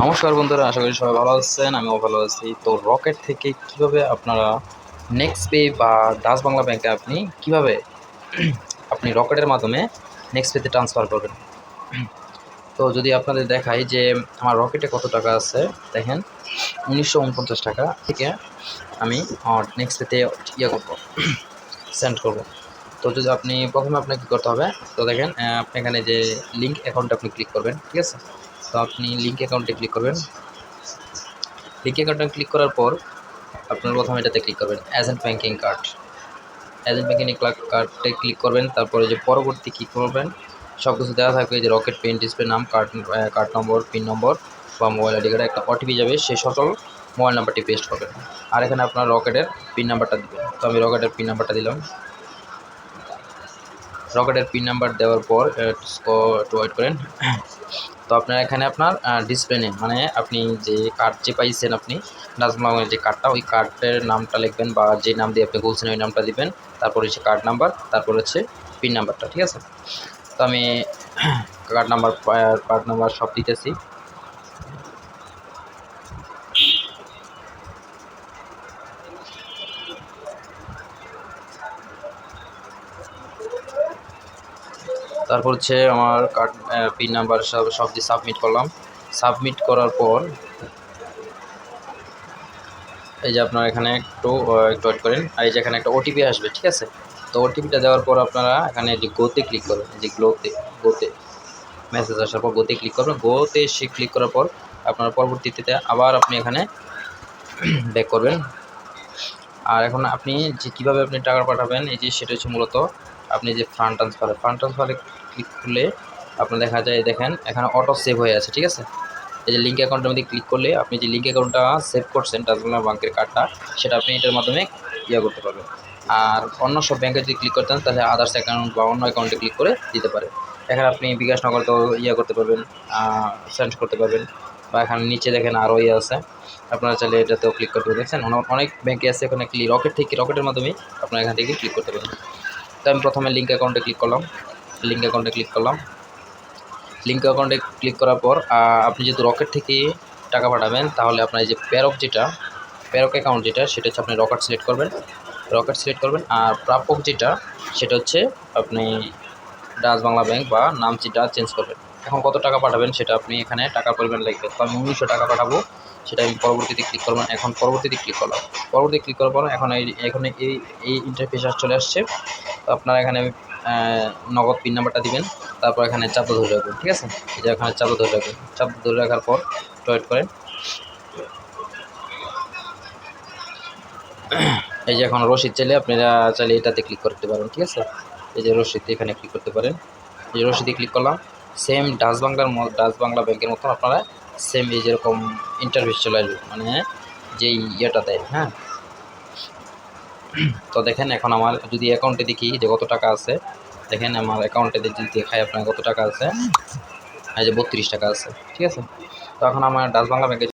নমস্কার বন্ধুরা, আশা করি সবাই ভালো আছেন। আমিও ভালো আছি। তো রকেট থেকে কিভাবে আপনারা নেক্সট পে বা ডাচ বাংলা ব্যাংকে আপনি কিভাবে আপনি রকেটের মাধ্যমে নেক্সট পেতে ট্রান্সফার করবেন। তো যদি আপনাদের দেখাই যে আমার রকেটে কত টাকা আছে, দেখেন 1949 টাকা থেকে আমি আমার নেক্সট পেতে করবো, সেন্ড করবো। তো যদি আপনি প্রথমে আপনাকে কী করতে হবে, তো দেখেন আপনি এখানে যে লিঙ্ক অ্যাকাউন্টে আপনি ক্লিক করবেন, ঠিক আছে। তো আপনি লিঙ্ক অ্যাকাউন্টে ক্লিক করবেন। লিঙ্ক অ্যাকাউন্টে ক্লিক করার পর আপনার প্রথমে এটাতে ক্লিক করবেন agent banking card. Agent banking কার্ডে ক্লিক করবেন। তারপরে যে পরবর্তী কী করবেন, সব কিছু দেওয়া থাকবে যে রকেট পেন ডিসপ্লে নাম, কার্ড নম্বর, পিন নম্বর বা মোবাইল আইডি কার্ডে একটা ওটিপি যাবে, সেই সকল মোবাইল নাম্বারটি পেস্ট করবেন। আর এখানে আপনার রকেটের পিন নাম্বারটা দেবেন। তো আমি রকেটের পিন নাম্বারটা দিলাম। রকেটের পিন নাম্বার দেওয়ার পর একটু ওয়েট করেন। তো আপনার এখানে আপনার ডিসপ্লে নেম, মানে আপনি যে কার্ড যে পাইছেন, আপনি নাজমুল যে কার্ডটা, ওই কার্ডের নামটা লিখবেন বা যে নাম দিয়ে আপনি বলছেন ওই নামটা দিবেন। তারপর হচ্ছে কার্ড নাম্বার, তারপর হচ্ছে পিন নাম্বারটা, ঠিক আছে। তো আমি কার্ড নাম্বার সব দিতেছি। তারপর হচ্ছে আমার কার্ড পিন নাম্বার সব দিয়ে সাবমিট করলাম। সাবমিট করার পর এই যে আপনার এখানে একটু ওয়েট করেন। আর এই যে এখানে একটা ওটিপি আসবে, ঠিক আছে। তো ওটিপিটা দেওয়ার পর আপনারা এখানে যে গোতে ক্লিক করবেন, যে গোতে মেসেজ আসার পর গোতে ক্লিক করবেন। গোতে সে ক্লিক করার পর আপনার পরবর্তীতে আবার আপনি এখানে ব্যাক করবেন। আর এখন আপনি যে কীভাবে আপনি টাকা পাঠাবেন, এই যে সেটা হচ্ছে মূলত আপনি যে ফান্ড ট্রান্সফারে ক্লিক করলে আপনার দেখা যায়, দেখেন এখানে অটো সেভ হয়ে আছে, ঠিক আছে। এই যে লিঙ্ক অ্যাকাউন্টের মধ্যে ক্লিক করলে আপনি যে লিঙ্ক অ্যাকাউন্টটা সেভ করছেন ডাচ বাংলা ব্যাংকের কার্ডটা, সেটা আপনি এটার মাধ্যমে করতে পারবেন। আর অন্য সব ব্যাংকে যদি ক্লিক করতেন তাহলে আদার্স অ্যাকাউন্ট বা অন্য অ্যাকাউন্টে ক্লিক করে দিতে পারে। এখানে আপনি বিকাশ নগদেও করতে পারবেন, সেন্ড করতে পারবেন। বা এখানে নিচে দেখেন আরও আছে, আপনারা চাইলে এটাতেও ক্লিক করতে পারেন। দেখছেন অনেক ব্যাংকে আছে, এখানে রকেটের মাধ্যমে আপনারা এখান থেকে ক্লিক করতে পারেন। তো আমি প্রথমে লিঙ্ক অ্যাকাউন্টে ক্লিক করলাম। লিঙ্ক অ্যাকাউন্টে ক্লিক করার পর আপনি যেহেতু রকেট থেকে টাকা পাঠাবেন, তাহলে আপনার এই যে প্যারক অ্যাকাউন্ট যেটা, সেটা হচ্ছে আপনি রকেট সিলেক্ট করবেন। আর প্রাপক যেটা, সেটা হচ্ছে আপনি ডাচ বাংলা ব্যাংক বা নাম যেটা চেঞ্জ করবেন। এখন কত টাকা পাঠাবেন সেটা আপনি এখানে টাকার পরিমাণ লিখবেন। তো আমি 1900 টাকা পাঠাবো, সেটা আমি পরবর্তীতে ক্লিক করবেন। এখন পরবর্তীতে ক্লিক করলাম। ক্লিক করার পর এখন এই ইন্টারফেস চলে আসছে। তো আপনারা এখানে নগদ পিন নাম্বারটা দিবেন। তারপর এখানে চাপ ধরে রাখবেন, ঠিক আছে। এই যে এখানে চাপ ধরে রাখার পর ওয়েট করেন। এই যে এখন রসিদ চাইলে আপনারা চাইলে এটাতে ক্লিক করতে পারেন, ঠিক আছে। এই যে রসিদ, এখানে ক্লিক করতে পারেন। এই যে রসিদে ক্লিক করলাম। সেম ডাচ বাংলা ব্যাংকের মতন আপনারা সেম এই যেরকম ইন্টারফেস চলে আসবে, মানে যেই দেয়, হ্যাঁ। তো দেখেন এখন আমার যদি অ্যাকাউন্টে দেখি যে কত টাকা আছে, দেখেন আমার অ্যাকাউন্টে যদি দেখায় আপনার কত টাকা আছে, এই যে 32 টাকা আছে, ঠিক আছে। তো এখন আমার ডাচ বাংলা ব্যাংকে